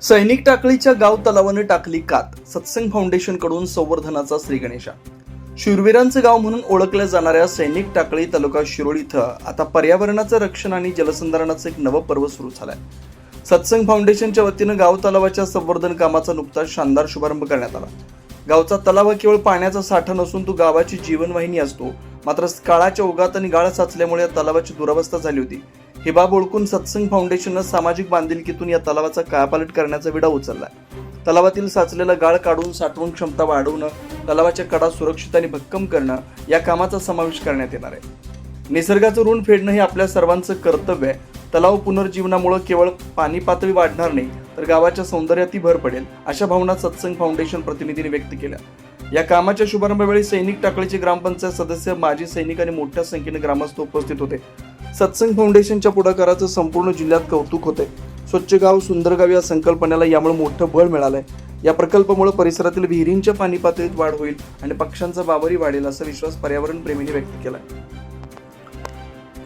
सैनिक टाकळीच्या गाव तलावाने टाकली कात. सत्संग फाउंडेशन कडून संवर्धनाचा श्रीगणेशा. शूरवीरांचे गाव म्हणून ओळखल्या जाणाऱ्या सैनिक टाकळी तालुका शिरोळ इथं आता पर्यावरणाचं रक्षण आणि जलसंधारणाचं एक नवं पर्व सुरू झालंय. सत्संग फाउंडेशनच्या वतीनं गाव तलावाच्या संवर्धन कामाचा नुकताच शानदार शुभारंभ करण्यात आला. गावचा तलाव केवळ पाण्याचा साठा नसून तो गावाची जीवनवाहिनी असतो. मात्र काळाच्या ओघात आणि गाळ साचल्यामुळे या तलावाची दुरावस्था झाली होती. ही बाब ओळखून सत्संग फाउंडेशननं सामाजिक बांधिलकीतून या तलावाचा कायापालट करण्याचा विडा उचललाय. तलावातील साचलेला गाळ काढून साठवण क्षमता वाढवणं, तलावाच्या कडा सुरक्षित आणि भक्कम करणं या कामाचा समावेश करण्यात येणार आहे. निसर्गाचं ऋण फेडणं हे आपल्या सर्वांचं कर्तव्य आहे. तलाव पुनर्जीवनामुळे केवळ पाणी पातळी वाढणार नाही तर गावाच्या सौंदर्यातही भर पडेल, अशा भावना सत्संग फाउंडेशन प्रतिनिधींनी व्यक्त केल्या. या कामाच्या शुभारंभावेळी सैनिक टाकळीचे ग्रामपंचायत सदस्य, माजी सैनिक आणि मोठ्या संख्येने ग्रामस्थ उपस्थित होते. सत्संग फाउंडेशनच्या पुढाकाराचं संपूर्ण जिल्ह्यात कौतुक होते. स्वच्छ गाव सुंदर गाव या संकल्पनेला यामुळे मोठं बळ मिळालंय. या प्रकल्पामुळे परिसरातील विहिरींच्या पाणी पातळीत वाढ होईल आणि पक्ष्यांचा बावरही वाढेल, असा विश्वास पर्यावरण प्रेमींनी व्यक्त केलाय.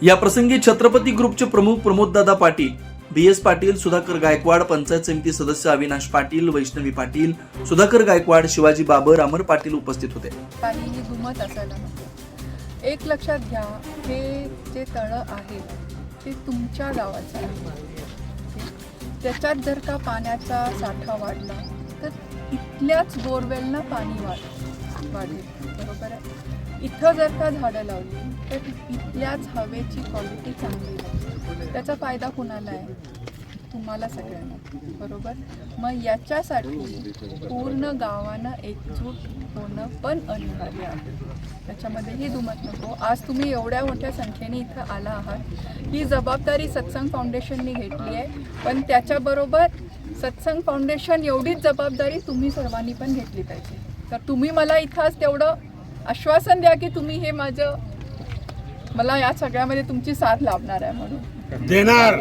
या प्रसंगी छत्रपती ग्रुपचे प्रमुख प्रमोददादा पाटील, BS पाटील, सुधाकर गायकवाड, पंचायत समिती सदस्य अविनाश पाटील, वैष्णवी पाटील, सुधाकर गायकवाड, शिवाजी बाबर, अमर पाटील उपस्थित होते. काहीही दुमत असायला नको. एक लक्षात घ्या, हे जे तळं आहे ते तुमच्या गावाचं आहे. त्याच्यात जर का पाण्याचा साठा वाढला तर इथल्याच बोरवेलनं पाणी वाढेल. बरोबर आहे. इथं जर का झाडं लावली तर इथल्याच हवेची क्वालिटी चांगली राहील. त्याचा फायदा कुणाला आहे? तुम्हाला सगळ्यांना. बरोबर. मग याच्यासाठी पूर्ण गावानं एकजूट होणं पण अनिवार्य आहे. त्याच्यामध्येही दुमत नको. आज तुम्ही एवढ्या मोठ्या संख्येने इथं आला आहात. ही जबाबदारी सत्संग फाउंडेशनने घेतली आहे, पण त्याच्याबरोबर सत्संग फाउंडेशन एवढीच जबाबदारी तुम्ही सर्वांनी पण घेतली पाहिजे. तर तुम्ही मला इथं आज तेवढं आश्वासन द्या की तुम्ही हे मला या सगळ्यामध्ये तुमची साथ लाभणार आहे म्हणून. देणार.